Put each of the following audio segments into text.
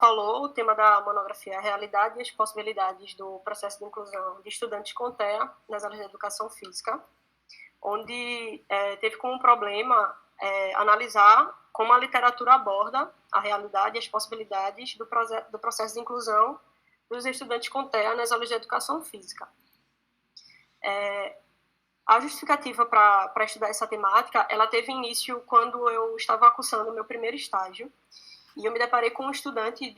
falou, o tema da monografia é a realidade e as possibilidades do processo de inclusão de estudantes com TEA nas áreas de educação física, onde teve como problema analisar como a literatura aborda a realidade e as possibilidades do processo de inclusão dos estudantes com TEA nas aulas de educação física. A justificativa para estudar essa temática, ela teve início quando eu estava cursando o meu primeiro estágio, e eu me deparei com um estudante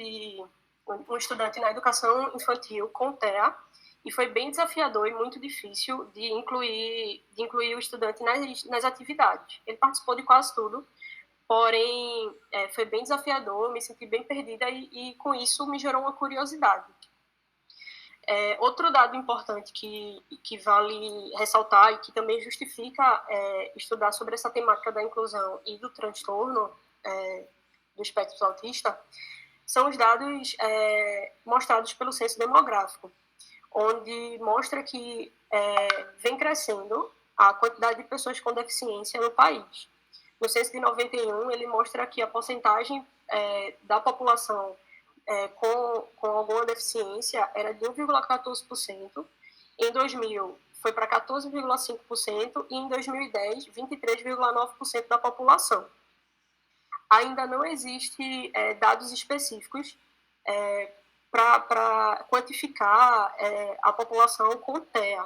na educação infantil com TEA, e foi bem desafiador e muito difícil de incluir o estudante nas atividades. Ele participou de quase tudo, porém foi bem desafiador, me senti bem perdida e com isso me gerou uma curiosidade. Outro dado importante que vale ressaltar e que também justifica estudar sobre essa temática da inclusão e do transtorno do espectro autista são os dados mostrados pelo censo demográfico, onde mostra que vem crescendo a quantidade de pessoas com deficiência no país. No censo de 91, ele mostra que a porcentagem da população com alguma deficiência era de 1,14%, em 2000 foi para 14,5% e em 2010, 23,9% da população. Ainda não existe dados específicos para quantificar a população com TEA.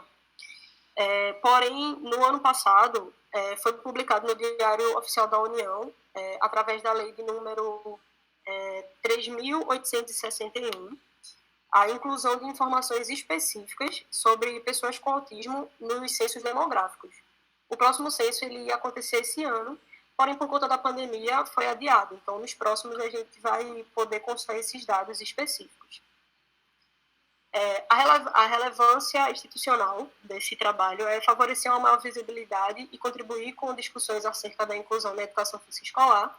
Porém, no ano passado, foi publicado no Diário Oficial da União, através da lei de número 3.861, a inclusão de informações específicas sobre pessoas com autismo nos censos demográficos. O próximo censo ele ia acontecer esse ano, porém, por conta da pandemia, foi adiado. Então, nos próximos, a gente vai poder constar esses dados específicos. A relevância institucional desse trabalho é favorecer uma maior visibilidade e contribuir com discussões acerca da inclusão na educação física escolar.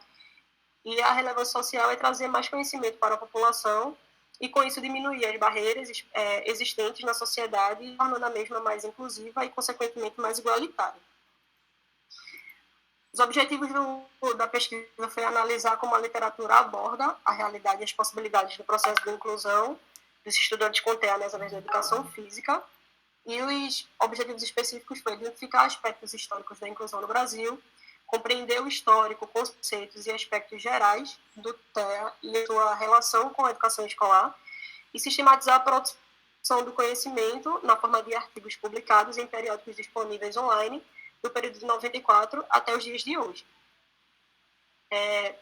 E a relevância social é trazer mais conhecimento para a população e, com isso, diminuir as barreiras existentes na sociedade, tornando a mesma mais inclusiva e, consequentemente, mais igualitária. Os objetivos da pesquisa foi analisar como a literatura aborda a realidade e as possibilidades do processo de inclusão dos estudantes com TEA nas áreas de educação física, e os objetivos específicos foram identificar aspectos históricos da inclusão no Brasil, compreender o histórico, conceitos e aspectos gerais do TEA e a sua relação com a educação escolar, e sistematizar a produção do conhecimento na forma de artigos publicados em periódicos disponíveis online do período de 94 até os dias de hoje.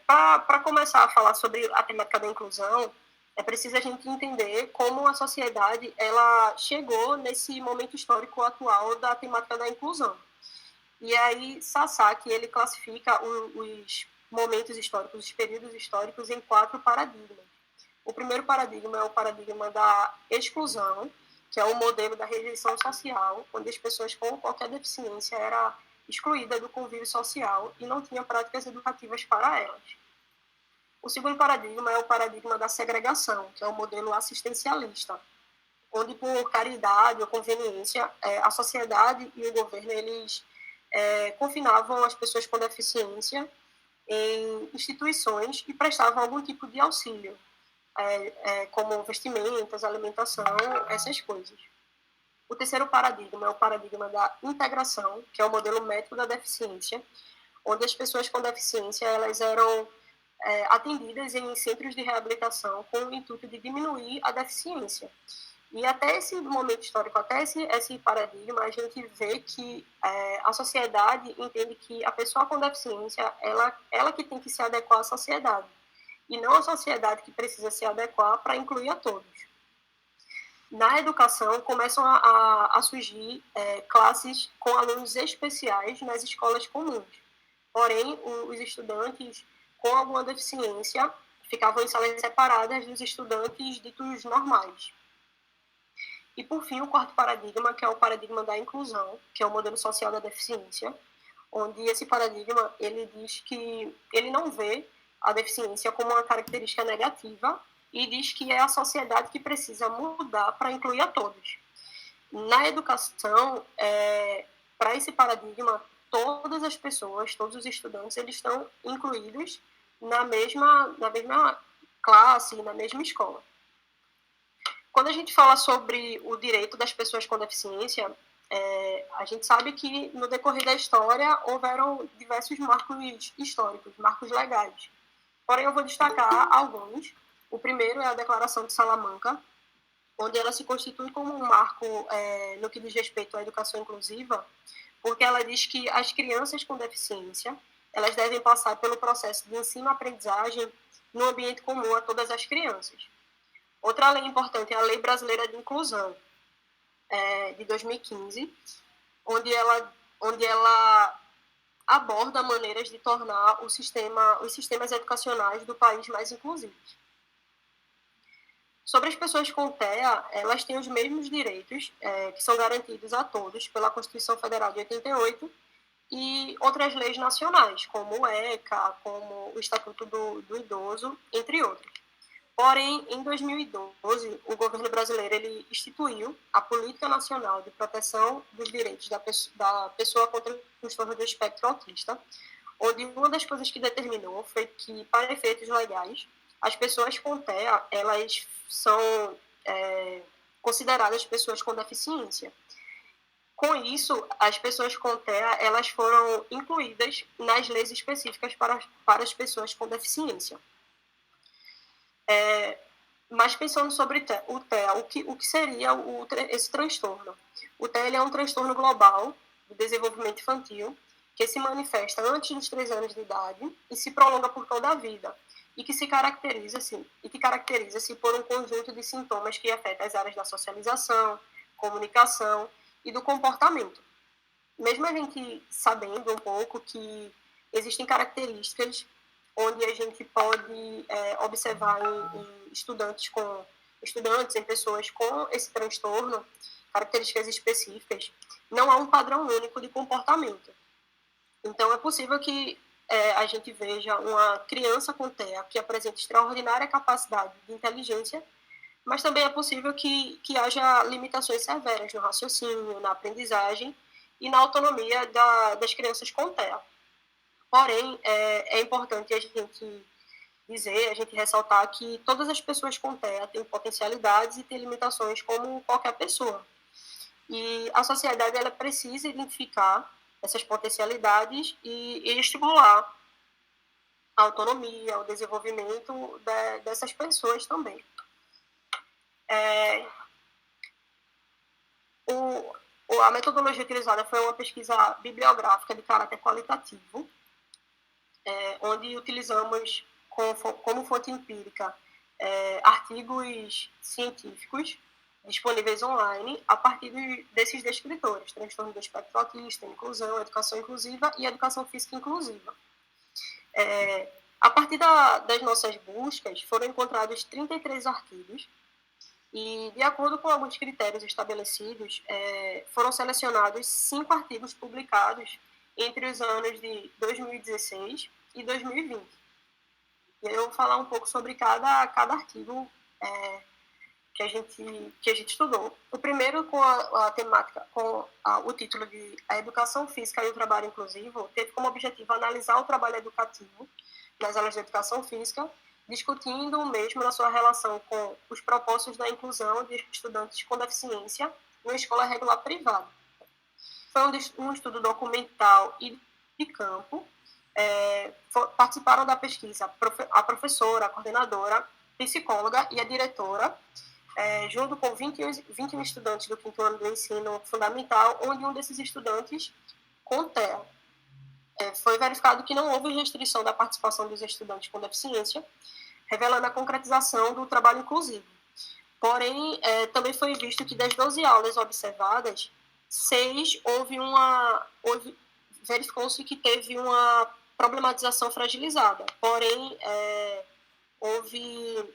Para começar a falar sobre a temática da inclusão, é preciso a gente entender como a sociedade ela chegou nesse momento histórico atual da temática da inclusão. E aí, Sasaki, ele classifica os momentos históricos, os períodos históricos, em 4 paradigmas. O primeiro paradigma é o paradigma da exclusão, que é o modelo da rejeição social, onde as pessoas com qualquer deficiência eram excluídas do convívio social e não tinham práticas educativas para elas. O segundo paradigma é o paradigma da segregação, que é o modelo assistencialista, onde, por caridade ou conveniência, a sociedade e o governo eles confinavam as pessoas com deficiência em instituições e prestavam algum tipo de auxílio, como vestimentas, alimentação, essas coisas. O terceiro paradigma é o paradigma da integração, que é o modelo médico da deficiência, onde as pessoas com deficiência elas eram atendidas em centros de reabilitação com o intuito de diminuir a deficiência. E até esse momento histórico, até esse paradigma, a gente vê que a sociedade entende que a pessoa com deficiência, ela que tem que se adequar à sociedade, e não a sociedade que precisa se adequar para incluir a todos. Na educação, começam a surgir classes com alunos especiais nas escolas comuns. Porém, os estudantes com alguma deficiência ficavam em salas separadas dos estudantes ditos normais. E, por fim, o quarto paradigma, que é o paradigma da inclusão, que é o modelo social da deficiência, onde esse paradigma ele diz que ele não vê a deficiência como uma característica negativa e diz que é a sociedade que precisa mudar para incluir a todos. Na educação, para esse paradigma, todas as pessoas, todos os estudantes, eles estão incluídos na mesma classe e na mesma escola. Quando a gente fala sobre o direito das pessoas com deficiência, a gente sabe que no decorrer da história houveram diversos marcos históricos, marcos legais. Porém, eu vou destacar alguns. O primeiro é a Declaração de Salamanca, onde ela se constitui como um marco no que diz respeito à educação inclusiva, porque ela diz que as crianças com deficiência elas devem passar pelo processo de ensino-aprendizagem no ambiente comum a todas as crianças. Outra lei importante é a Lei Brasileira de Inclusão, de 2015, onde ela aborda maneiras de tornar os sistemas educacionais do país mais inclusivos. Sobre as pessoas com TEA, elas têm os mesmos direitos que são garantidos a todos pela Constituição Federal de 88 e outras leis nacionais, como o ECA, como o Estatuto do Idoso, entre outros. Porém, em 2012, o governo brasileiro ele instituiu a Política Nacional de Proteção dos Direitos da Pessoa com Transtorno do Espectro Autista, onde uma das coisas que determinou foi que, para efeitos legais, as pessoas com TEA, elas são consideradas pessoas com deficiência. Com isso, as pessoas com TEA, elas foram incluídas nas leis específicas para as pessoas com deficiência. Mas pensando sobre o TEA, o que seria esse transtorno? O TEA é um transtorno global do desenvolvimento infantil que se manifesta antes dos 3 anos de idade e se prolonga por toda a vida e que caracteriza-se por um conjunto de sintomas que afetam as áreas da socialização, comunicação e do comportamento. Mesmo a gente sabendo um pouco que existem características onde a gente pode observar em estudantes, em pessoas com esse transtorno, características específicas, não há um padrão único de comportamento. Então, é possível que a gente veja uma criança com TEA que apresenta extraordinária capacidade de inteligência, mas também é possível que haja limitações severas no raciocínio, na aprendizagem e na autonomia das crianças com TEA. Porém, é importante a gente ressaltar que todas as pessoas com TEA têm potencialidades e têm limitações como qualquer pessoa. E a sociedade ela precisa identificar essas potencialidades e estimular a autonomia, o desenvolvimento dessas pessoas também. A metodologia utilizada foi uma pesquisa bibliográfica de caráter qualitativo, onde utilizamos como fonte empírica artigos científicos disponíveis online a partir desses descritores: transtorno do espectro autista, inclusão, educação inclusiva e educação física inclusiva. A partir das nossas buscas, foram encontrados 33 artigos e, de acordo com alguns critérios estabelecidos, foram selecionados 5 artigos publicados entre os anos de 2016 e 2020. E eu vou falar um pouco sobre cada artigo que a gente estudou. O primeiro, com a temática, com o título de A Educação Física e o Trabalho Inclusivo, teve como objetivo analisar o trabalho educativo nas aulas de educação física, discutindo o mesmo na sua relação com os propósitos da inclusão de estudantes com deficiência numa escola regular privada. Foi um estudo documental e de campo. Participaram da pesquisa a professora, a coordenadora, psicóloga e a diretora, junto com 21 estudantes do 5º ano do ensino fundamental, onde um desses estudantes com TEA. Foi verificado que não houve restrição da participação dos estudantes com deficiência, revelando a concretização do trabalho inclusivo. Porém, também foi visto que das 12 aulas observadas, 6 verificou-se que teve uma problematização fragilizada. Porém, houve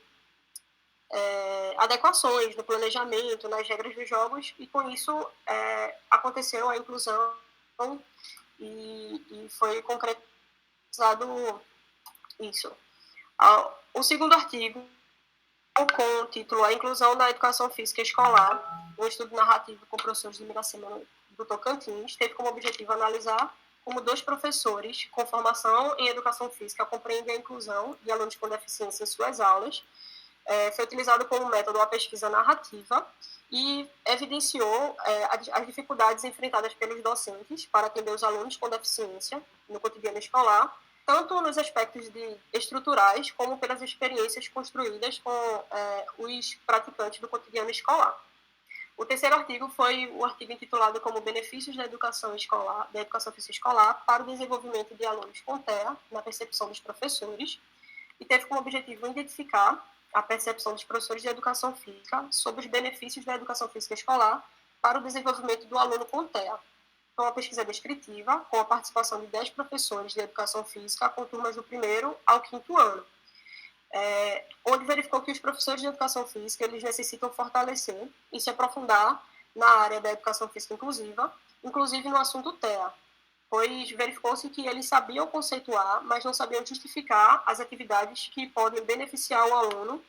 adequações no planejamento, nas regras dos jogos, e com isso aconteceu a inclusão e foi concretizado isso. O segundo artigo, com o título A Inclusão da Educação Física Escolar, um estudo narrativo com professores de Miracema do Tocantins, teve como objetivo analisar como 2 professores com formação em educação física compreendem a inclusão de alunos com deficiência em suas aulas. Foi utilizado como método a pesquisa narrativa e evidenciou as dificuldades enfrentadas pelos docentes para atender os alunos com deficiência no cotidiano escolar, tanto nos aspectos estruturais, como pelas experiências construídas com os praticantes do cotidiano escolar. O terceiro artigo foi o artigo intitulado como Benefícios da Educação Escolar, da Educação Física Escolar para o Desenvolvimento de Alunos com TEA na Percepção dos Professores, e teve como objetivo identificar a percepção dos professores de educação física sobre os benefícios da educação física escolar para o desenvolvimento do aluno com TEA. Então, uma pesquisa descritiva, com a participação de 10 professores de educação física, com turmas do 1º ao 5º ano, onde verificou que os professores de educação física eles necessitam fortalecer e se aprofundar na área da educação física inclusiva, inclusive no assunto TEA, pois verificou-se que eles sabiam conceituar, mas não sabiam justificar as atividades que podem beneficiar o aluno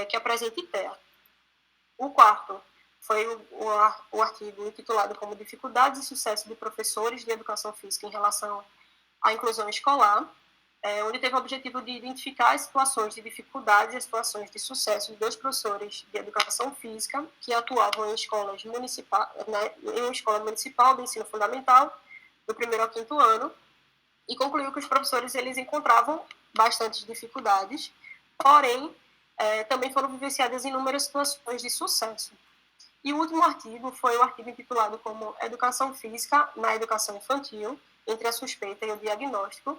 que apresente TEA. O quarto foi o artigo intitulado como Dificuldades e Sucesso de Professores de Educação Física em relação à inclusão escolar, onde teve o objetivo de identificar as situações de dificuldade e as situações de sucesso de 2 professores de educação física que atuavam em escolas municipais, em uma escola municipal de ensino fundamental, do 1º ao 5º ano, e concluiu que os professores eles encontravam bastantes dificuldades, porém, também foram vivenciadas inúmeras situações de sucesso. E o último artigo foi o artigo intitulado como Educação Física na Educação Infantil, entre a suspeita e o diagnóstico,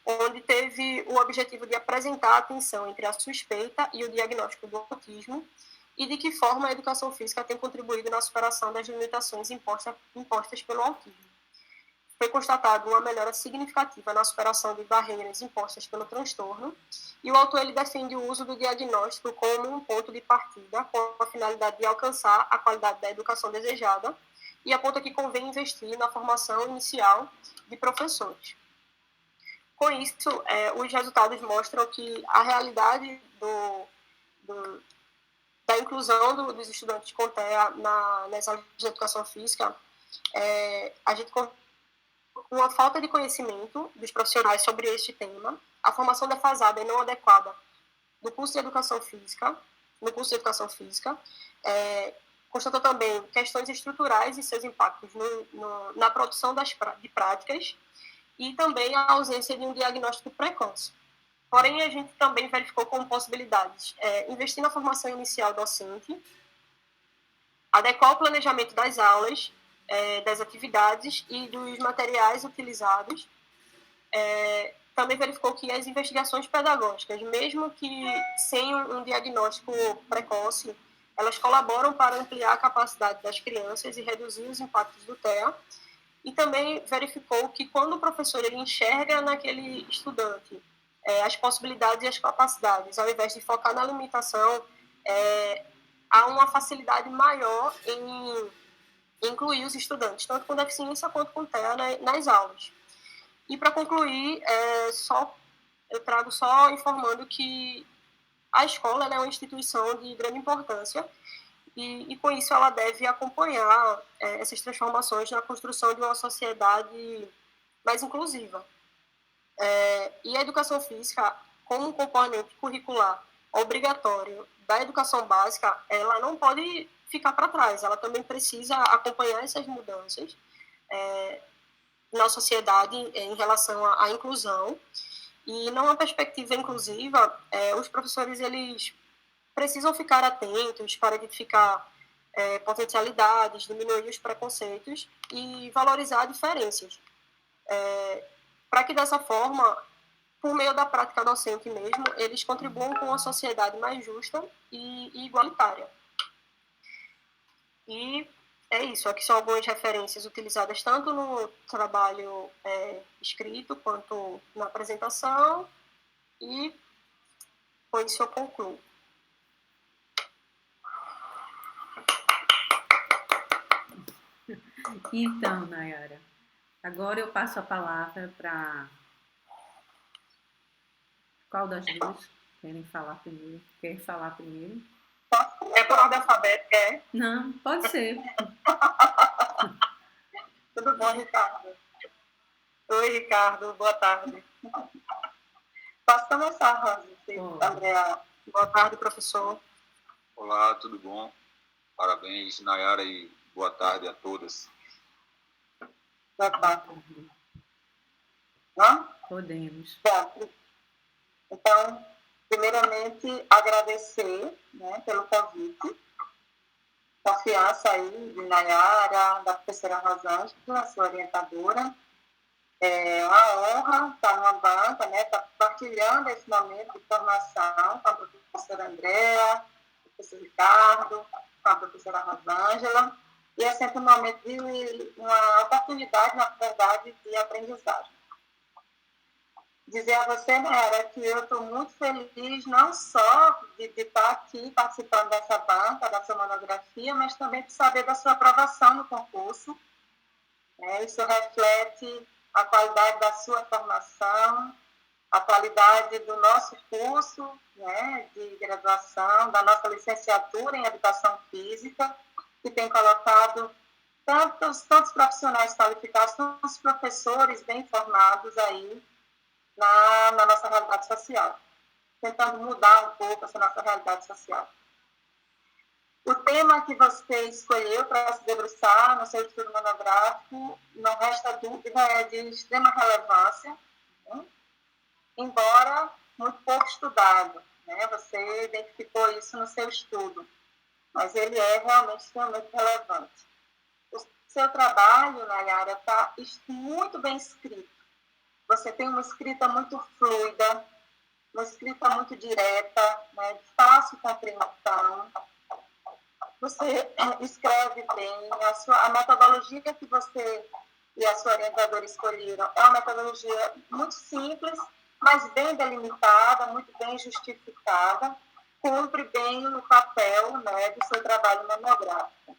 onde teve o objetivo de apresentar a tensão entre a suspeita e o diagnóstico do autismo e de que forma a educação física tem contribuído na superação das limitações impostas pelo autismo. Foi constatada uma melhora significativa na superação de barreiras impostas pelo transtorno, e o autor ele defende o uso do diagnóstico como um ponto de partida com a finalidade de alcançar a qualidade da educação desejada, e aponta que convém investir na formação inicial de professores. Com isso, os resultados mostram que a realidade da inclusão dos estudantes com TEA nas aulas de educação física, a gente uma falta de conhecimento dos profissionais sobre este tema, a formação defasada e não adequada do curso de educação física, constatou também questões estruturais e seus impactos na produção de práticas e também a ausência de um diagnóstico precoce. Porém, a gente também verificou como possibilidades investir na formação inicial docente, adequar o planejamento das aulas, das atividades e dos materiais utilizados. Também verificou que as investigações pedagógicas, mesmo que sem um diagnóstico precoce, elas colaboram para ampliar a capacidade das crianças e reduzir os impactos do TEA. E também verificou que quando o professor ele enxerga naquele estudante as possibilidades e as capacidades, ao invés de focar na limitação, há uma facilidade maior em incluir os estudantes, tanto com deficiência quanto com TEA, nas aulas. E para concluir, eu trago só informando que a escola é uma instituição de grande importância e com isso ela deve acompanhar essas transformações na construção de uma sociedade mais inclusiva. E a educação física, como um componente curricular obrigatório da educação básica, ela não pode ficar para trás, ela também precisa acompanhar essas mudanças na sociedade em relação à inclusão. E numa perspectiva inclusiva, os professores eles precisam ficar atentos para identificar potencialidades, diminuir os preconceitos e valorizar diferenças. Para que dessa forma, por meio da prática docente mesmo, eles contribuam com uma sociedade mais justa e igualitária. E é isso, aqui são algumas referências utilizadas tanto no trabalho escrito quanto na apresentação, e com isso eu concluo. Então, Nayara, agora eu passo a palavra para... Qual das duas querem falar primeiro? Quer falar primeiro? É por ordem alfabética, é? Não, pode ser. Tudo bom, Ricardo? Oi, Ricardo, boa tarde. Posso começar, Rosa? Andréa. Boa tarde, professor. Olá, tudo bom? Parabéns, Nayara, e boa tarde a todas. Boa tarde. Não? Podemos. Então, primeiramente, agradecer, né, pelo convite, confiança aí de Nayara, da professora Rosângela, sua orientadora. É uma honra estar numa banca, né, estar compartilhando esse momento de formação com a professora Andréa, o professor Ricardo, com a professora Rosângela. E é sempre um momento de uma oportunidade, na verdade, de aprendizagem. Dizer a você, Nayara, que eu estou muito feliz não só de estar aqui participando dessa banca, da sua monografia, mas também de saber da sua aprovação no concurso. Isso reflete a qualidade da sua formação, a qualidade do nosso curso, né, de graduação, da nossa licenciatura em Educação Física, que tem colocado tantos profissionais qualificados, tantos professores bem formados aí na nossa realidade social, tentando mudar um pouco essa nossa realidade social. O tema que você escolheu para se debruçar no seu estudo monográfico, não resta dúvida, é de extrema relevância, né? Embora muito pouco estudado, né? Você identificou isso no seu estudo, mas ele é realmente extremamente relevante. O seu trabalho, Nayara, está muito bem escrito. Você tem uma escrita muito fluida, uma escrita muito direta, né? De fácil compreensão. Você escreve bem, a metodologia que você e a sua orientadora escolheram é uma metodologia muito simples, mas bem delimitada, muito bem justificada, cumpre bem o papel, né, do seu trabalho monográfico.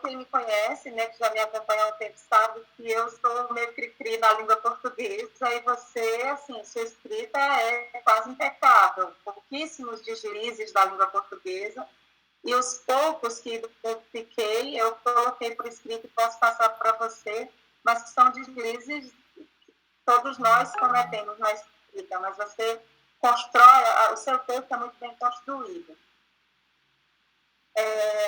Quem me conhece, né, que já me acompanha há um tempo, sabe que eu sou meio cri-cri na língua portuguesa, e você, assim, sua escrita é quase impecável, pouquíssimos deslizes da língua portuguesa, e os poucos que identifiquei, eu coloquei por escrito e posso passar para você, mas que são deslizes que todos nós cometemos na escrita, mas você constrói, o seu texto é muito bem construído.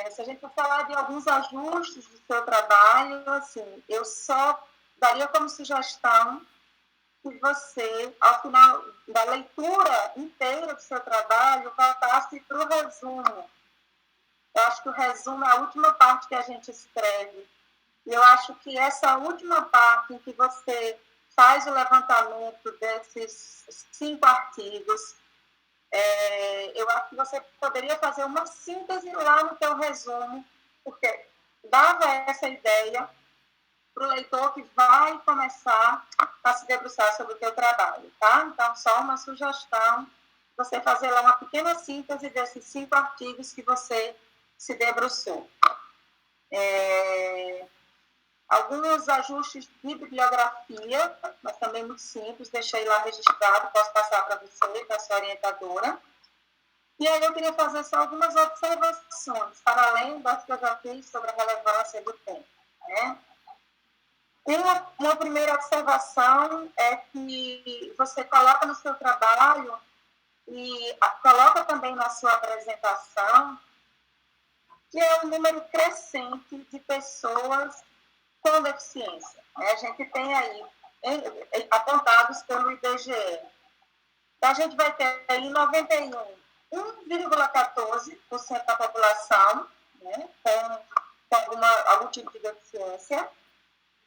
Se a gente for falar de alguns ajustes do seu trabalho, assim, eu só daria como sugestão que você, ao final da leitura inteira do seu trabalho, voltasse para o resumo. Eu acho que o resumo é a última parte que a gente escreve. E eu acho que essa última parte em que você faz o levantamento desses 5 artigos, eu acho que você poderia fazer uma síntese lá no teu resumo, porque dava essa ideia para o leitor que vai começar a se debruçar sobre o teu trabalho, tá? Então, só uma sugestão, você fazer lá uma pequena síntese desses 5 artigos que você se debruçou. Alguns ajustes de bibliografia, mas também muito simples, deixei lá registrado, posso passar para você, para a sua orientadora. E aí eu queria fazer só algumas observações, para além das que eu já fiz sobre a relevância do tempo, né? Uma primeira observação é que você coloca no seu trabalho e coloca também na sua apresentação que é um número crescente de pessoas com deficiência. A gente tem aí, apontados pelo IBGE. Então, a gente vai ter aí em 91, 1,14% da população, né, com algum tipo de deficiência.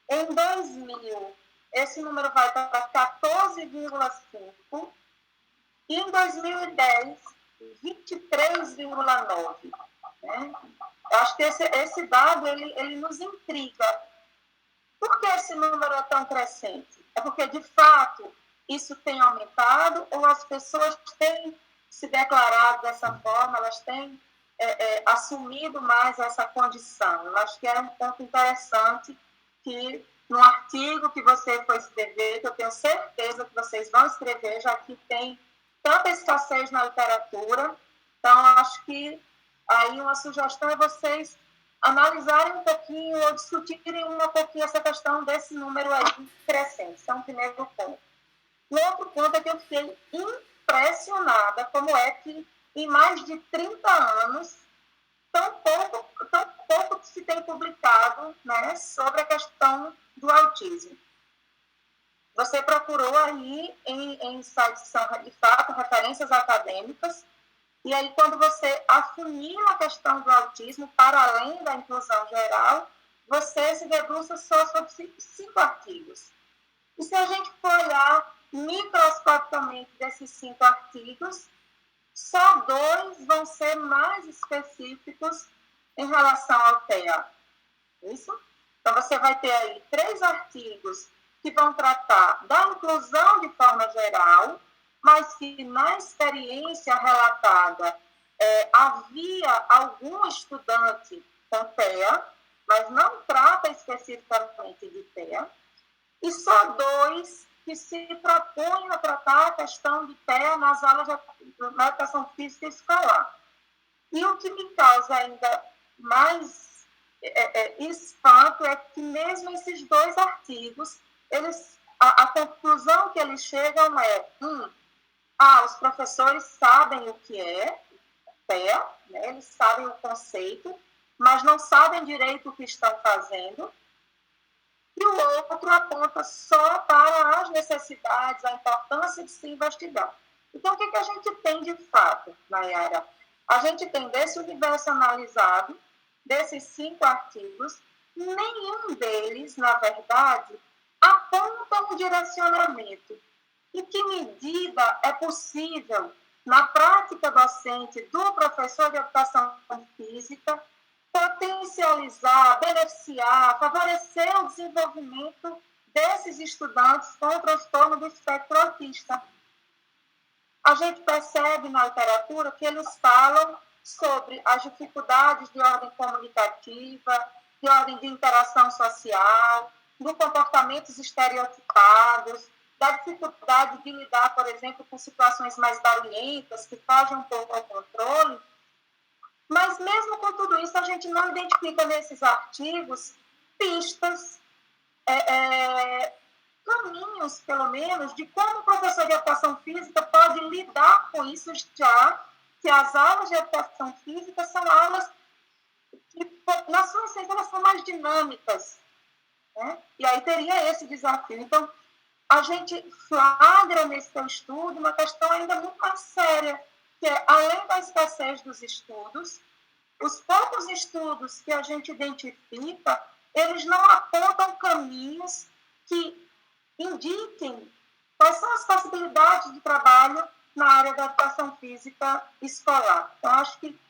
Em 2000, esse número vai para 14,5%. E em 2010, 23,9%. Né? Eu acho que esse dado ele nos intriga. Por que esse número é tão crescente? É porque, de fato, isso tem aumentado ou as pessoas têm se declarado dessa forma, elas têm assumido mais essa condição? Eu acho que é um ponto interessante que, no artigo que você foi escrever, que eu tenho certeza que vocês vão escrever, já que tem tanta escassez na literatura, então acho que aí uma sugestão é vocês analisarem um pouquinho ou discutirem um pouquinho essa questão desse número aí crescente. Isso é um primeiro ponto. O outro ponto é que eu fiquei impressionada como é que em mais de 30 anos tão pouco se tem publicado, né, sobre a questão do autismo. Você procurou aí em sites que são, de fato, referências acadêmicas, e aí quando você afunila a questão do autismo para além da inclusão geral, você se debruça só sobre 5 artigos. E se a gente for olhar microscopicamente desses 5 artigos, só 2 vão ser mais específicos em relação ao TEA. Isso? Então, você vai ter aí 3 artigos que vão tratar da inclusão de forma geral, mas que na experiência relatada havia algum estudante com TEA, mas não trata especificamente de TEA, e só 2 que se propõem a tratar a questão de TEA nas aulas de educação física escolar. E o que me causa ainda mais espanto é que mesmo esses 2 artigos, a conclusão que eles chegam é os professores sabem o que é TEA, né? Eles sabem o conceito, mas não sabem direito o que estão fazendo. E o outro aponta só para as necessidades, a importância de se investigar. Então, o que a gente tem de fato, Nayara? A gente tem desse universo analisado, desses 5 artigos, nenhum deles, na verdade, aponta um direcionamento. Em que medida é possível, na prática docente do professor de educação física, potencializar, beneficiar, favorecer o desenvolvimento desses estudantes com transtorno do espectro autista. A gente percebe na literatura que eles falam sobre as dificuldades de ordem comunicativa, de ordem de interação social, de comportamentos estereotipados, da dificuldade de lidar, por exemplo, com situações mais barulhentas, que fogem um pouco ao controle. Mas, mesmo com tudo isso, a gente não identifica nesses artigos pistas, caminhos, pelo menos, de como o professor de educação física pode lidar com isso, já que as aulas de educação física são aulas que, na sua essência, elas são mais dinâmicas, né? E aí teria esse desafio. Então, a gente flagra nesse seu estudo uma questão ainda muito mais séria, que é, além da escassez dos estudos, os poucos estudos que a gente identifica, eles não apontam caminhos que indiquem quais são as possibilidades de trabalho na área da educação física escolar. Então, acho que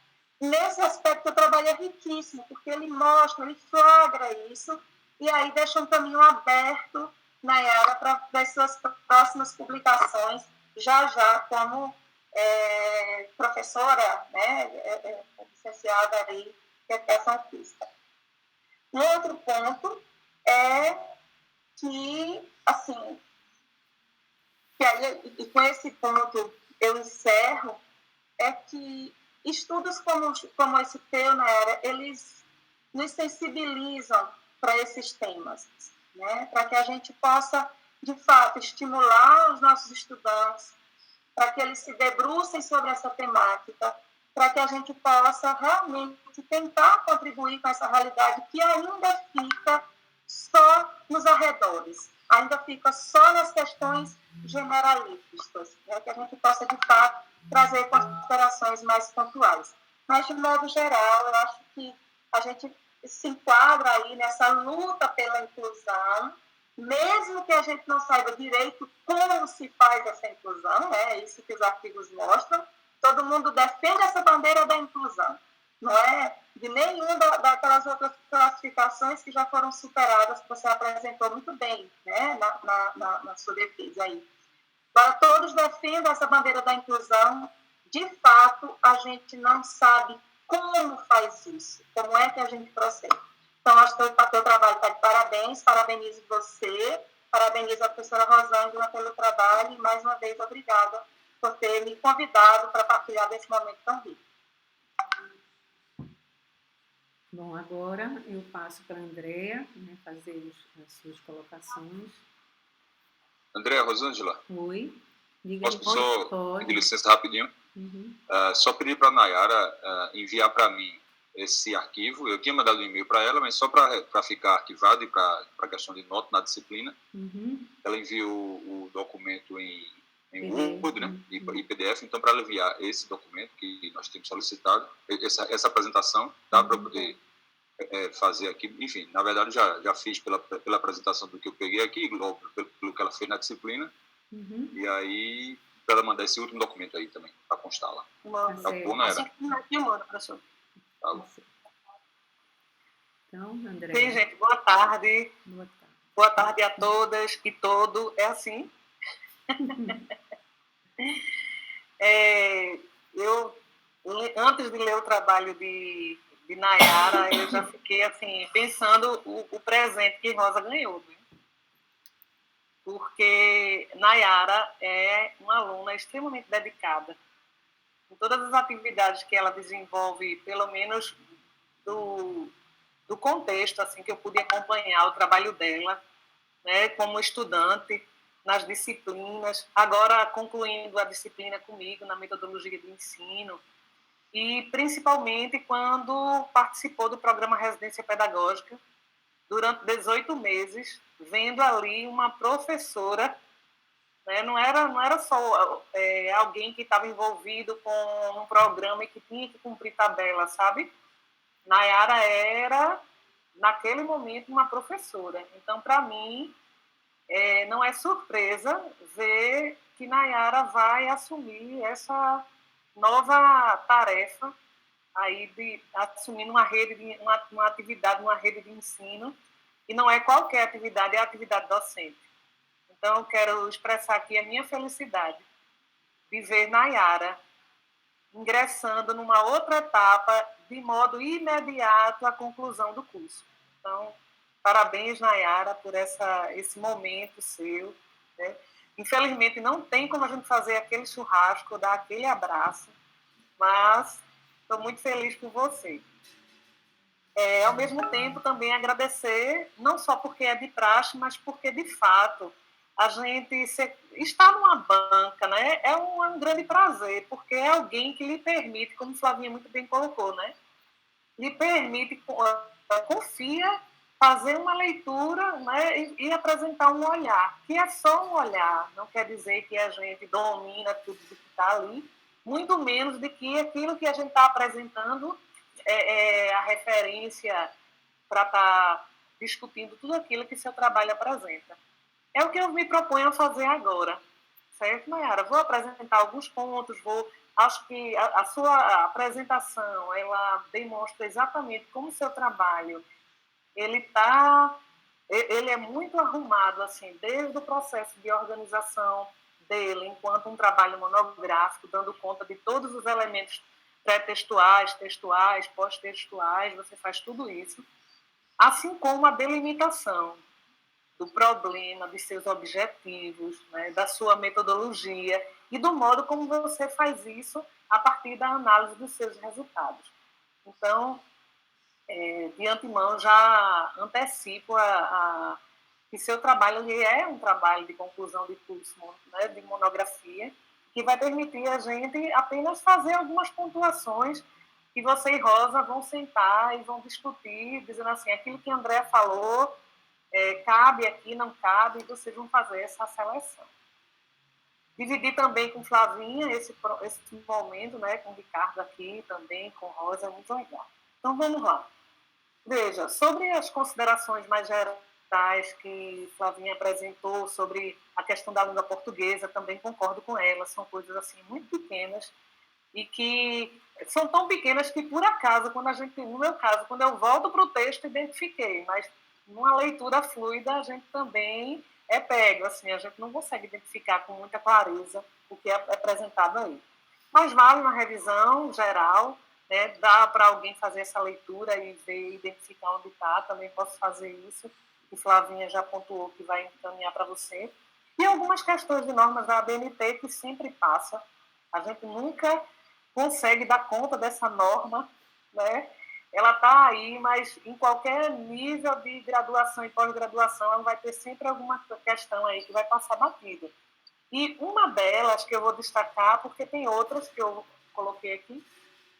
nesse aspecto o trabalho é riquíssimo, porque ele mostra, ele flagra isso, e aí deixa um caminho aberto, Nayara, para as suas próximas publicações, já como professora, né, licenciada aí em educação física. Um outro ponto é que, assim, e com esse ponto eu encerro, é que estudos como esse teu, Nayara, eles nos sensibilizam para esses temas, né? Para que a gente possa, de fato, estimular os nossos estudantes, para que eles se debrucem sobre essa temática, para que a gente possa realmente tentar contribuir com essa realidade que ainda fica só nos arredores, ainda fica só nas questões generalistas, né? Que a gente possa, de fato, trazer considerações mais pontuais. Mas, de modo geral, eu acho que a gente se enquadra aí nessa luta pela inclusão, mesmo que a gente não saiba direito como se faz essa inclusão, é isso que os artigos mostram, todo mundo defende essa bandeira da inclusão, não é de nenhuma daquelas outras classificações que já foram superadas, que você apresentou muito bem, né, na sua defesa aí. Agora, todos defendem essa bandeira da inclusão, de fato, a gente não sabe como faz isso, como é que a gente procede. Então, acho que o teu trabalho está de parabéns, parabenizo você, parabenizo a professora Rosângela pelo trabalho e, mais uma vez, obrigada por ter me convidado para partilhar desse momento tão rico. Bom, agora eu passo para a Andrea, né, fazer as suas colocações. Andréa, Rosângela, Oi, diga aí. posso só pedir Pode. licença rapidinho? Uhum. Só pedir para a Nayara enviar para mim esse arquivo. Eu tinha mandado um e-mail para ela, mas só para ficar arquivado e para a questão de nota na disciplina. Uhum. Ela enviou o documento em PDF, Word, né, e PDF. Então, para ela enviar esse documento que nós temos solicitado, essa apresentação, dá para poder fazer aqui. Enfim, na verdade, já fiz pela apresentação do que eu peguei aqui, pelo que ela fez na disciplina. Uhum. E aí, para ela mandar esse último documento aí também, para constar lá. Manda. Tá Bom, Nayara? Aqui eu mando, professor. Tá bom. Então, André. Bem, gente, boa tarde. Boa tarde. Boa tarde a todas e todo. É assim? Antes de ler o trabalho de Nayara, eu já fiquei assim, pensando o presente que Rosa ganhou. Né? Porque Nayara é uma aluna extremamente dedicada. Em todas as atividades que ela desenvolve, pelo menos do contexto assim que eu pude acompanhar o trabalho dela, né, como estudante, nas disciplinas, agora concluindo a disciplina comigo na metodologia de ensino, e principalmente quando participou do programa Residência Pedagógica, durante 18 meses, vendo ali uma professora, né, não era só alguém que estava envolvido com um programa e que tinha que cumprir tabela, sabe? Nayara era, naquele momento, uma professora. Então, para mim, não é surpresa ver que Nayara vai assumir essa nova tarefa aí de assumir uma atividade, uma rede de ensino, e não é qualquer atividade, é a atividade docente. Então, eu quero expressar aqui a minha felicidade de ver Nayara ingressando numa outra etapa de modo imediato à conclusão do curso. Então, parabéns, Nayara, por esse momento seu. Né? Infelizmente, não tem como a gente fazer aquele churrasco, dar aquele abraço, mas estou muito feliz por você. Ao mesmo tempo, também agradecer, não só porque é de praxe, mas porque, de fato, a gente está numa banca, né? É um grande prazer, porque é alguém que lhe permite, como Flavinha muito bem colocou, né? Lhe permite, confia, fazer uma leitura, né? E apresentar um olhar, que é só um olhar, não quer dizer que a gente domina tudo que está ali, muito menos de que aquilo que a gente está apresentando é a referência para estar discutindo tudo aquilo que seu trabalho apresenta. É o que eu me proponho a fazer agora, certo, Nayara? Vou apresentar alguns pontos, acho que a sua apresentação, ela demonstra exatamente como o seu trabalho, ele é muito arrumado, assim, desde o processo de organização dele, enquanto um trabalho monográfico, dando conta de todos os elementos pré-textuais, textuais, pós-textuais, você faz tudo isso, assim como a delimitação do problema, de seus objetivos, né, da sua metodologia e do modo como você faz isso a partir da análise dos seus resultados. Então, de antemão, já antecipo que seu trabalho é um trabalho de conclusão de curso, né, de monografia, que vai permitir a gente apenas fazer algumas pontuações que você e Rosa vão sentar e vão discutir, dizendo assim, aquilo que a Andrea falou, cabe aqui, não cabe, e vocês vão fazer essa seleção. Dividir também com Flavinha esse momento, né, com o Ricardo aqui também, com Rosa, é muito legal. Então, vamos lá. Veja, sobre as considerações mais gerais que Flavinha apresentou sobre a questão da língua portuguesa, também concordo com ela, são coisas assim muito pequenas e que são tão pequenas que, por acaso, no meu caso, quando eu volto para o texto, identifiquei, mas numa leitura fluida a gente também pego, assim, a gente não consegue identificar com muita clareza o que é apresentado aí. Mas vale na revisão geral, né? Dá para alguém fazer essa leitura e ver, identificar onde está, também posso fazer isso, que Flavinha já pontuou que vai encaminhar para você. E algumas questões de normas da ABNT que sempre passa, a gente nunca consegue dar conta dessa norma, né? ela está aí, mas em qualquer nível de graduação e pós-graduação, ela vai ter sempre alguma questão aí que vai passar batida. E uma delas que eu vou destacar, porque tem outras que eu coloquei aqui,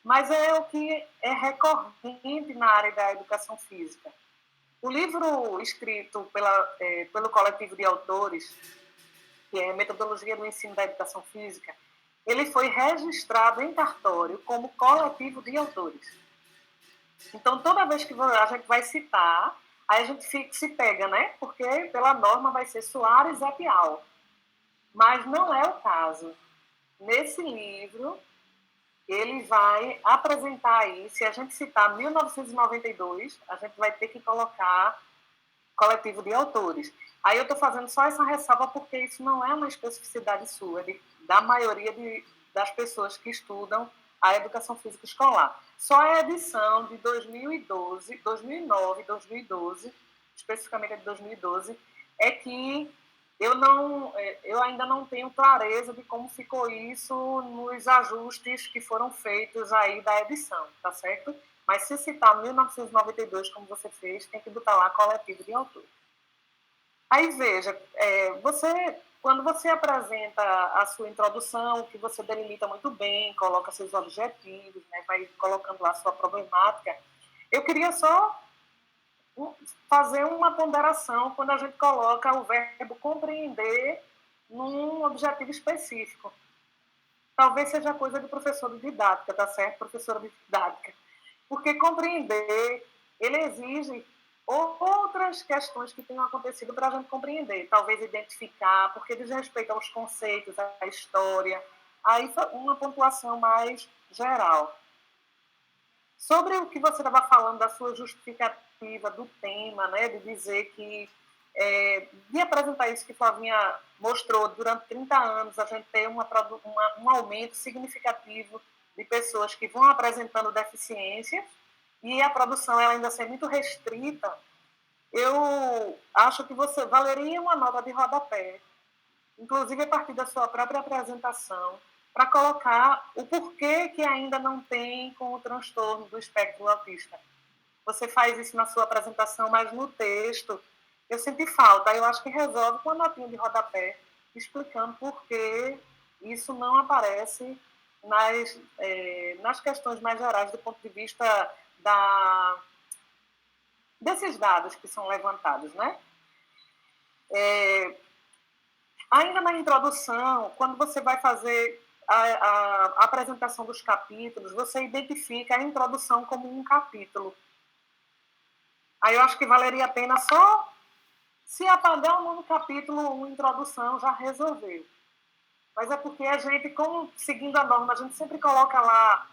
mas é o que é recorrente na área da educação física. O livro escrito pelo coletivo de autores, que é Metodologia do Ensino da Educação Física, ele foi registrado em cartório como coletivo de autores. Então, toda vez que a gente vai citar, aí a gente se pega, né? Porque pela norma vai ser Soares et al. Mas não é o caso. Nesse livro, ele vai apresentar aí, se a gente citar 1992, a gente vai ter que colocar coletivo de autores. Aí eu estou fazendo só essa ressalva porque isso não é uma especificidade sua, da maioria das pessoas que estudam a educação física escolar. Só a edição de 2012, 2009, 2012, especificamente a de 2012, é que eu ainda não tenho clareza de como ficou isso nos ajustes que foram feitos aí da edição, tá certo? Mas se citar 1992, como você fez, tem que botar lá coletivo de autor. Aí, veja, quando você apresenta a sua introdução, que você delimita muito bem, coloca seus objetivos, né, vai colocando lá a sua problemática, eu queria só fazer uma ponderação quando a gente coloca o verbo compreender num objetivo específico. Talvez seja coisa de professor de didática, tá certo? Professora de didática. Porque compreender, ele exige outras questões que tenham acontecido para a gente compreender. Talvez identificar, porque diz respeito aos conceitos, à história. Aí uma pontuação mais geral. Sobre o que você estava falando da sua justificativa do tema, né, de dizer que, de apresentar isso que Flavinha mostrou, durante 30 anos a gente tem um aumento significativo de pessoas que vão apresentando deficiência e a produção ela ainda ser muito restrita, eu acho que você valeria uma nota de rodapé, inclusive a partir da sua própria apresentação, para colocar o porquê que ainda não tem com o transtorno do espectro autista. Você faz isso na sua apresentação, mas no texto eu senti falta. Eu acho que resolve com a notinha de rodapé, explicando por que isso não aparece nas questões mais gerais do ponto de vista desses dados que são levantados, né? Ainda na introdução, quando você vai fazer a apresentação dos capítulos, você identifica a introdução como um capítulo. Aí eu acho que valeria a pena só se apagar o nome capítulo 1, introdução, já resolveu. Mas é porque a gente, seguindo a norma, a gente sempre coloca lá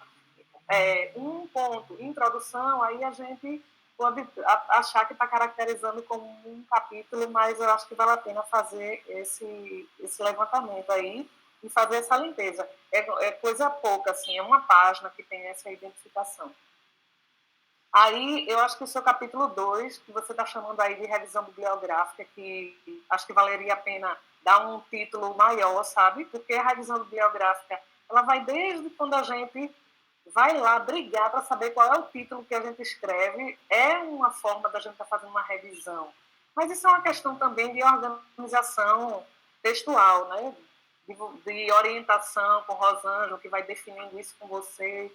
um ponto, introdução, aí a gente pode achar que está caracterizando como um capítulo, mas eu acho que vale a pena fazer esse levantamento aí e fazer essa limpeza. É coisa pouca, assim, é uma página que tem essa identificação. Aí, eu acho que o seu capítulo 2, que você está chamando aí de revisão bibliográfica, que acho que valeria a pena dar um título maior, sabe? Porque a revisão bibliográfica, ela vai desde quando a gente vai lá brigar para saber qual é o título que a gente escreve, é uma forma da gente estar fazendo uma revisão. Mas isso é uma questão também de organização textual, né? De orientação com Rosângela, que vai definindo isso com você.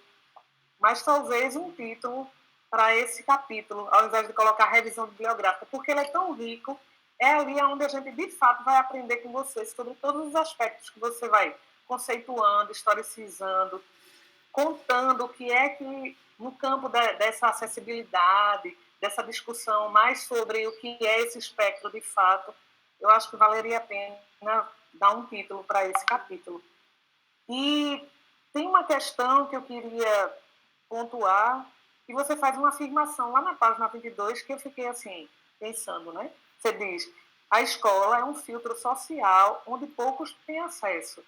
Mas talvez um título para esse capítulo, ao invés de colocar revisão bibliográfica, porque ele é tão rico, é ali onde a gente, de fato, vai aprender com você sobre todos os aspectos que você vai conceituando, historicizando, contando o que é que, no campo dessa acessibilidade, dessa discussão mais sobre o que é esse espectro de fato, eu acho que valeria a pena dar um título para esse capítulo. E tem uma questão que eu queria pontuar, que você faz uma afirmação lá na página 22, que eu fiquei assim, pensando, né? Você diz, a escola é um filtro social onde poucos têm acesso.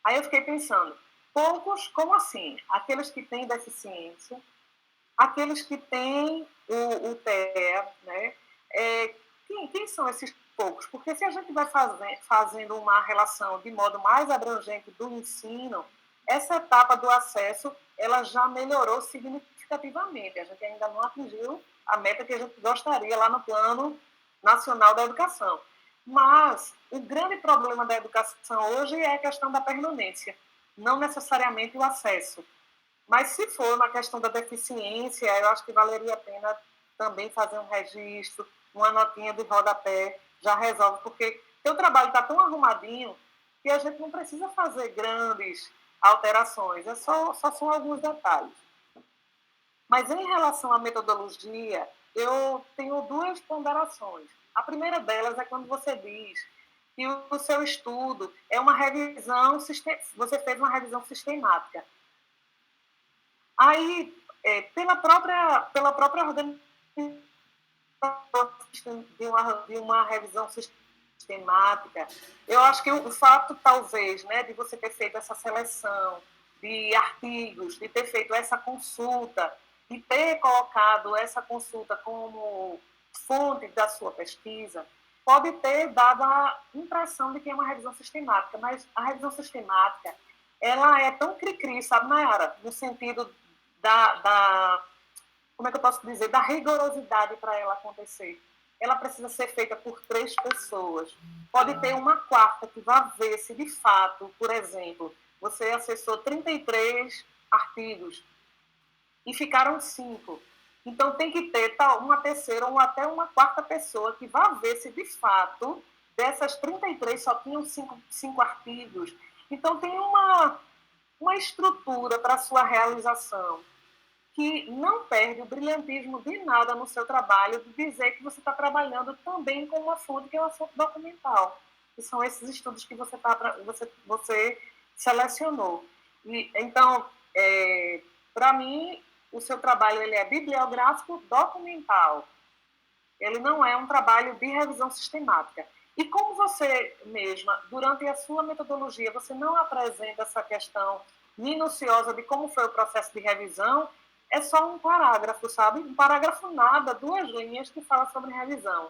Aí eu fiquei pensando, poucos, como assim? Aqueles que têm deficiência, aqueles que têm o TEA, né? Quem são esses poucos? Porque se a gente vai fazendo uma relação de modo mais abrangente do ensino, essa etapa do acesso ela já melhorou significativamente. significativamente. A gente ainda não atingiu a meta que a gente gostaria lá no Plano Nacional da Educação. Mas o grande problema da educação hoje é a questão da permanência, não necessariamente o acesso. Mas se for na questão da deficiência, eu acho que valeria a pena também fazer um registro, uma notinha de rodapé, já resolve, porque o trabalho está tão arrumadinho que a gente não precisa fazer grandes alterações, só são alguns detalhes. Mas em relação à metodologia, eu tenho duas ponderações. A primeira delas é quando você diz que o seu estudo é uma revisão, você fez uma revisão sistemática. Aí, pela própria organização de uma revisão sistemática, eu acho que o fato, talvez, né, de você ter feito essa seleção de artigos, de ter feito essa consulta, de ter colocado essa consulta como fonte da sua pesquisa, pode ter dado a impressão de que é uma revisão sistemática, mas a revisão sistemática, ela é tão cri-cri, sabe, Nayara? No sentido como é que eu posso dizer, da rigorosidade para ela acontecer. Ela precisa ser feita por 3 pessoas. Pode ter uma quarta que vá ver se, de fato, por exemplo, você acessou 33 artigos e ficaram 5. Então, tem que ter uma terceira ou até uma quarta pessoa que vá ver se, de fato, dessas 33 só tinham 5 artigos. Então, tem uma estrutura para a sua realização que não perde o brilhantismo de nada no seu trabalho, de dizer que você está trabalhando também com uma fonte que é uma fonte documental, que são esses estudos que você selecionou. Então, para mim, o seu trabalho ele é bibliográfico documental. Ele não é um trabalho de revisão sistemática. E como você mesma, durante a sua metodologia, você não apresenta essa questão minuciosa de como foi o processo de revisão, é só um parágrafo, sabe? Um parágrafo nada, 2 linhas que fala sobre revisão.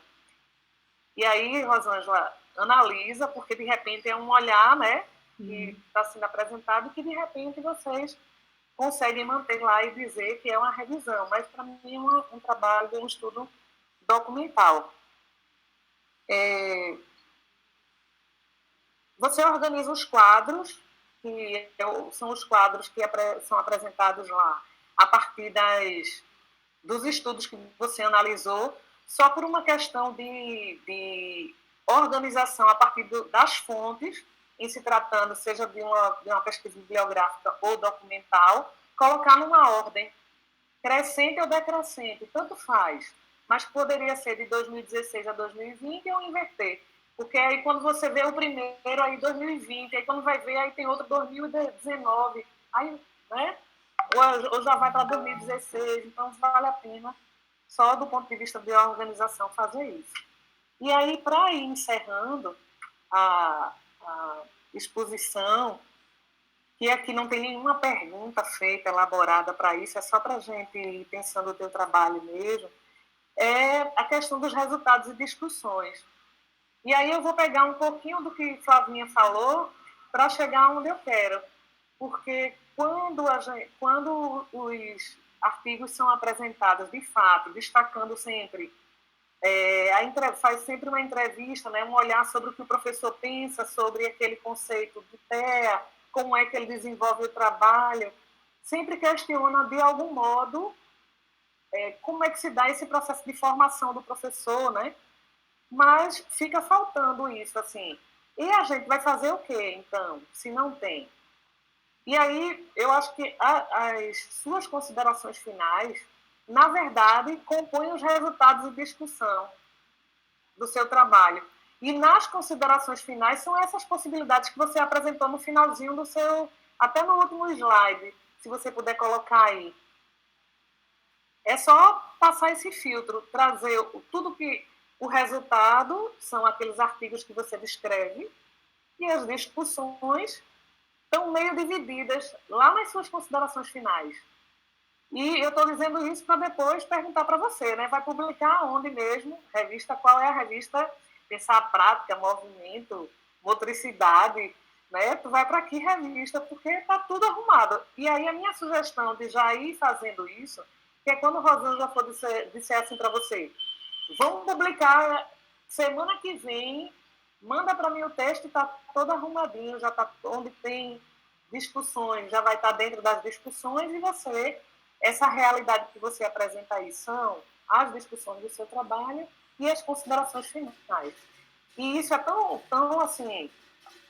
E aí, Rosângela, analisa, porque de repente é um olhar, né, que está sendo apresentado e que de repente vocês conseguem manter lá e dizer que é uma revisão. Mas para mim é um trabalho de um estudo documental. Você organiza os quadros, que são os quadros que são apresentados lá a partir dos estudos que você analisou, só por uma questão de organização a partir das fontes, em se tratando, seja de uma pesquisa bibliográfica ou documental, colocar numa ordem crescente ou decrescente, tanto faz, mas poderia ser de 2016 a 2020 ou inverter, porque aí quando você vê o primeiro, aí 2020, aí quando vai ver, aí tem outro 2019, aí, né? Ou já vai para 2016, então vale a pena, só do ponto de vista de organização, fazer isso. E aí, para ir encerrando a exposição, que aqui não tem nenhuma pergunta feita, elaborada para isso, é só para a gente ir pensando o teu trabalho mesmo, é a questão dos resultados e discussões. E aí eu vou pegar um pouquinho do que Flavinha falou para chegar onde eu quero, porque quando os artigos são apresentados, de fato, destacando sempre, faz sempre uma entrevista, né, um olhar sobre o que o professor pensa sobre aquele conceito de TEA, como é que ele desenvolve o trabalho, sempre questiona, de algum modo, como é que se dá esse processo de formação do professor, né? Mas fica faltando isso, assim. E a gente vai fazer o quê, então, se não tem? E aí, eu acho que as suas considerações finais, na verdade, compõem os resultados de discussão do seu trabalho. E nas considerações finais são essas possibilidades que você apresentou no finalzinho do seu, até no último slide, se você puder colocar aí. É só passar esse filtro, trazer tudo que o resultado são aqueles artigos que você descreve e as discussões estão meio divididas lá nas suas considerações finais. E eu estou dizendo isso para depois perguntar para você, né? Vai publicar onde mesmo? Revista, qual é a revista? Pensar a prática, movimento, motricidade. né? Tu vai para que revista? Porque está tudo arrumado. E aí a minha sugestão de já ir fazendo isso, que é quando o Rosângela for disser assim para você, vamos publicar semana que vem, manda para mim o texto, está todo arrumadinho, já está onde tem discussões, já vai estar dentro das discussões, e você, essa realidade que você apresenta aí são as discussões do seu trabalho e as considerações finais. E isso é tão assim,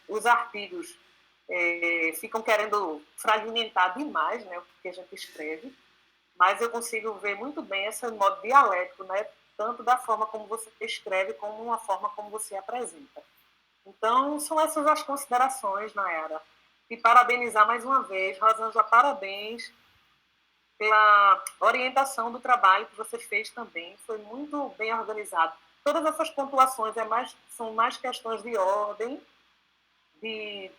os artigos ficam querendo fragmentar demais, né, o que a gente escreve, mas eu consigo ver muito bem esse modo dialético, né, tanto da forma como você escreve, como uma forma como você apresenta. Então, são essas as considerações, Nayara. E parabenizar mais uma vez, Rosângela, parabéns pela orientação do trabalho que você fez também. Foi muito bem organizado. Todas essas pontuações são mais questões de ordem, de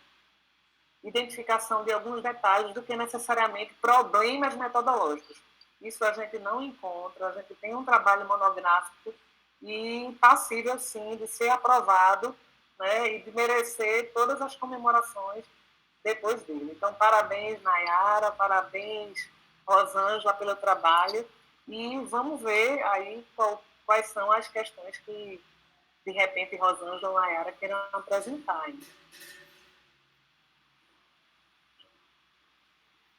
identificação de alguns detalhes, do que necessariamente problemas metodológicos. Isso a gente não encontra, a gente tem um trabalho monográfico e passível, sim, de ser aprovado, né, e de merecer todas as comemorações depois dele. Então, parabéns, Nayara, parabéns, Rosângela, pelo trabalho, e vamos ver aí quais são as questões que, de repente, Rosângela ou Nayara queiram apresentar.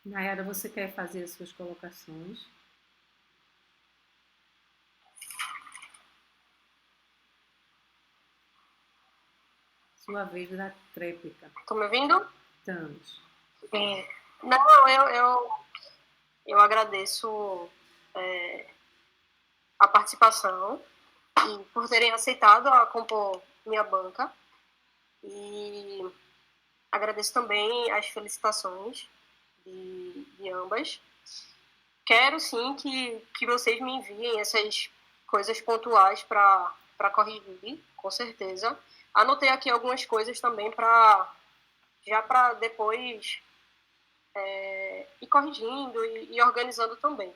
Nayara, você quer fazer as suas colocações? Sua vez da tréplica. Estão me ouvindo? Estamos. Sim. Não, eu agradeço a participação e por terem aceitado a compor minha banca. E agradeço também as felicitações de ambas. Quero, sim, que vocês me enviem essas coisas pontuais para corrigir, com certeza. Anotei aqui algumas coisas também para depois ir corrigindo e organizando também.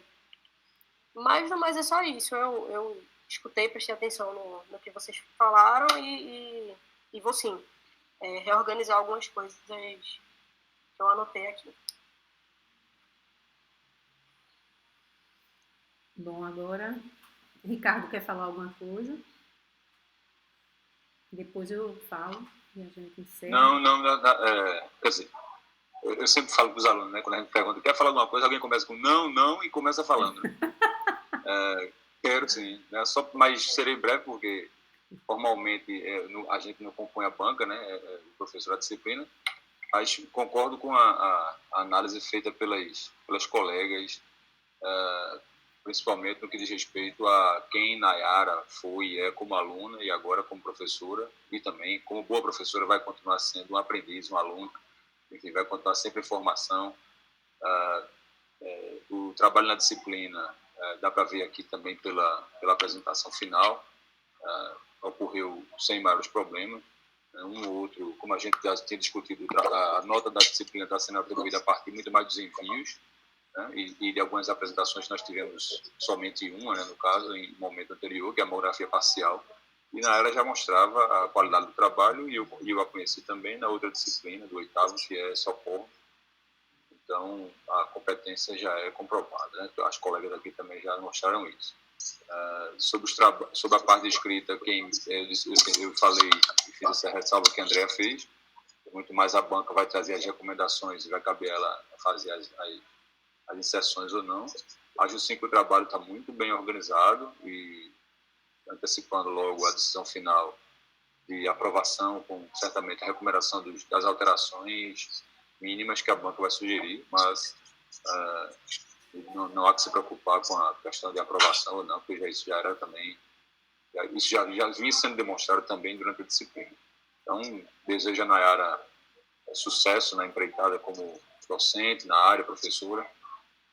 Mas no mais é só isso. Eu escutei, prestei atenção no que vocês falaram e vou sim reorganizar algumas coisas que eu anotei aqui. Bom, agora, Ricardo quer falar alguma coisa? Depois eu falo e a gente encerra. Quer dizer, eu sempre falo para os alunos, né, quando a gente pergunta, quer falar alguma coisa, alguém começa com não e começa falando. Quero sim, né, mas serei breve porque formalmente a gente não compõe a banca, né, o professor da disciplina, mas concordo com a análise feita pelas colegas, principalmente no que diz respeito a quem Nayara foi e é como aluna e agora como professora, e também como boa professora vai continuar sendo um aprendiz, um aluno, enfim, vai continuar sempre em formação. O trabalho na disciplina, dá para ver aqui também pela apresentação final, ocorreu sem maiores problemas. Um ou outro, como a gente já tinha discutido, a nota da disciplina está sendo atribuída a partir muito mais dos envios, né, e de algumas apresentações que nós tivemos somente uma, né, no caso, em um momento anterior, que é a monografia parcial, e na era já mostrava a qualidade do trabalho, e eu a conheci também na outra disciplina, do oitavo, que é socorro. Então, a competência já é comprovada, né? As colegas aqui também já mostraram isso. Sobre a parte de escrita, eu falei e fiz essa ressalva que a Andrea fez, muito mais a banca vai trazer as recomendações e vai caber ela fazer as inserções ou não. Acho sim que o trabalho está muito bem organizado e antecipando logo a decisão final de aprovação, com certamente a recomendação das alterações mínimas que a banca vai sugerir, mas não há que se preocupar com a questão de aprovação ou não, porque isso já era também, isso já vinha sendo demonstrado também durante a disciplina. Então, desejo a Nayara sucesso na empreitada como docente, na área, professora,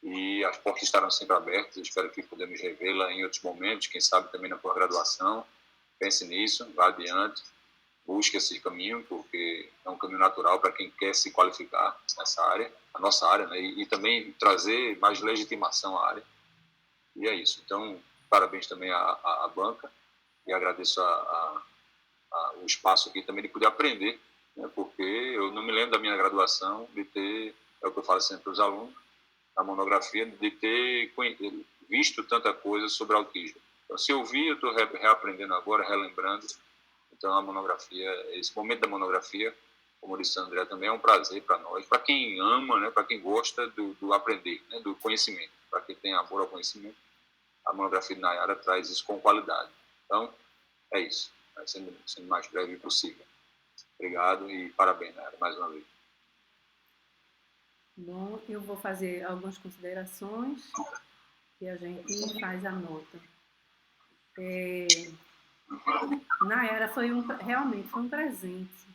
e as portas estarão sempre abertas. Eu espero que podemos revê-la em outros momentos, quem sabe também na pós-graduação. Pense nisso, vá adiante, busque esse caminho, porque é um caminho natural para quem quer se qualificar nessa área, a nossa área, né? E também trazer mais legitimação à área. E é isso. Então, parabéns também à banca, e agradeço o espaço aqui também de poder aprender né? Porque eu não me lembro da minha graduação de ter, é o que eu falo sempre para os alunos, a monografia, de ter visto tanta coisa sobre autismo. Então, se eu vi, eu estou reaprendendo agora, relembrando. Então, a monografia, esse momento da monografia, como disse a André, também é um prazer para nós, para quem ama, né, para quem gosta do aprender, né, do conhecimento, para quem tem amor ao conhecimento, a monografia de Nayara traz isso com qualidade. Então, é isso, sendo o mais breve possível. Obrigado e parabéns, Nayara, mais uma vez. Bom, eu vou fazer algumas considerações e a gente faz a nota. Nayara realmente foi um presente.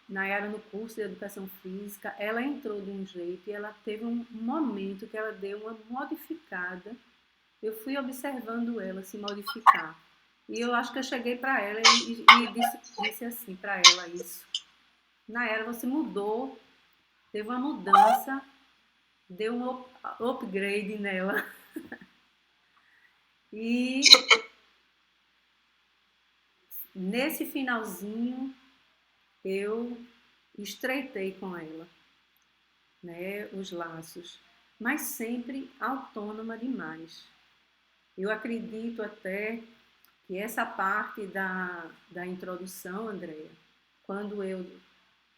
Nayara, no curso de Educação Física, ela entrou de um jeito e ela teve um momento que ela deu uma modificada. Eu fui observando ela se modificar. E eu acho que eu cheguei para ela e disse assim para ela isso. Nayara, você mudou, teve uma mudança, deu um upgrade nela. E nesse finalzinho eu estreitei com ela, né, os laços, mas sempre autônoma demais. Eu acredito até que essa parte da introdução, Andréia, quando eu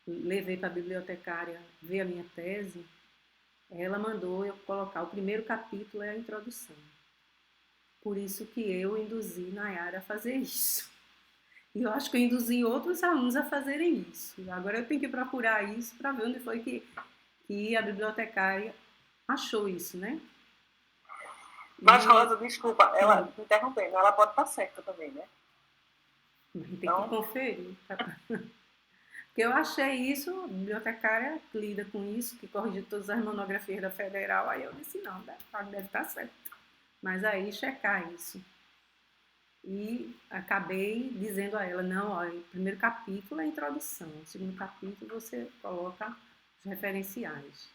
levei para a bibliotecária ver a minha tese, ela mandou eu colocar o primeiro capítulo, é a introdução. Por isso que eu induzi Nayara a fazer isso. E eu acho que eu induzi outros alunos a fazerem isso. Agora eu tenho que procurar isso para ver onde foi que a bibliotecária achou isso, né? Mas, Rosa, desculpa, ela interrompendo, ela pode estar certa também, né? Tem que conferir. Porque eu achei isso, a bibliotecária lida com isso, que corrige todas as monografias da Federal, aí eu disse, não, deve estar certo. Mas aí checar isso. E acabei dizendo a ela, não, olha, o primeiro capítulo é a introdução, o segundo capítulo você coloca os referenciais.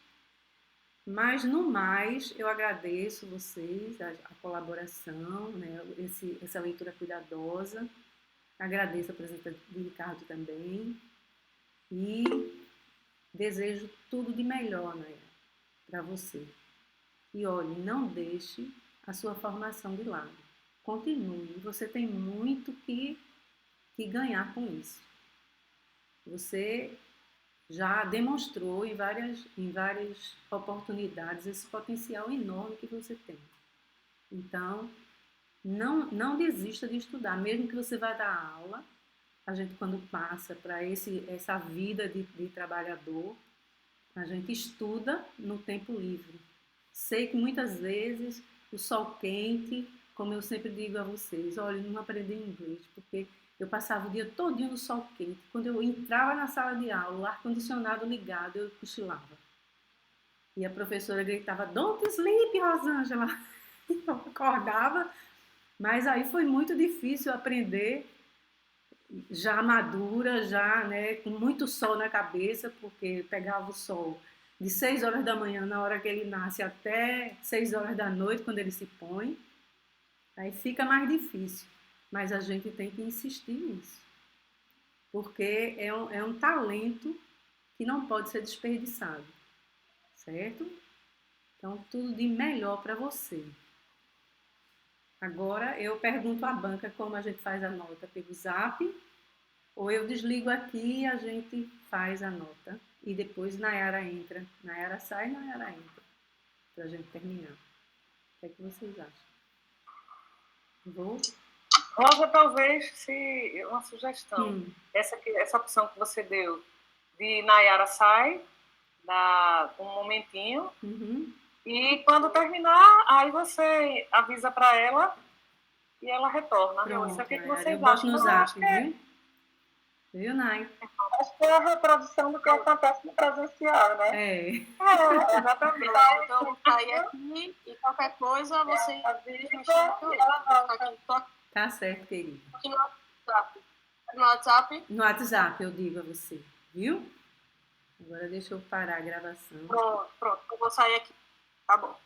Mas, no mais, eu agradeço vocês, a colaboração, né, essa leitura cuidadosa, agradeço a presença de Ricardo também e desejo tudo de melhor, né, para você. E, olhe, não deixe a sua formação de lado. Continue, você tem muito que ganhar com isso. Você já demonstrou em várias oportunidades esse potencial enorme que você tem. Então, não desista de estudar, mesmo que você vá dar aula. A gente, quando passa para essa vida de trabalhador, a gente estuda no tempo livre. Sei que muitas vezes o sol quente, como eu sempre digo a vocês, olha, não aprendi inglês, porque eu passava o dia todinho no sol quente. Quando eu entrava na sala de aula, o ar-condicionado ligado, eu cochilava. E a professora gritava, don't sleep, Rosângela. Eu acordava, mas aí foi muito difícil aprender, já madura, já, né, com muito sol na cabeça, porque pegava o sol de 6 horas da manhã, na hora que ele nasce, até 6 horas da noite, quando ele se põe. Aí fica mais difícil. Mas a gente tem que insistir nisso. Porque é um talento que não pode ser desperdiçado. Certo? Então, tudo de melhor para você. Agora, eu pergunto à banca como a gente faz a nota pelo Zap, ou eu desligo aqui e a gente faz a nota. E depois Nayara entra. Nayara sai, Nayara entra. Para a gente terminar. O que é que vocês acham? Vou? Rosa, talvez, se uma sugestão, essa opção que você deu de Nayara sai, dá um momentinho, e quando terminar, aí você avisa para ela e ela retorna. Pronto, isso é o que Nayara, vocês eu boto acham? no Zap, viu? Viu, Nay? Acho que é a reprodução do que acontece no presencial, né? É. Exatamente. Então, vou sair aqui e qualquer coisa você me chama que eu entro. Tá certo, querido. Aqui no WhatsApp. No WhatsApp? No WhatsApp eu digo a você, viu? Agora deixa eu parar a gravação. Pronto. Eu vou sair aqui. Tá bom.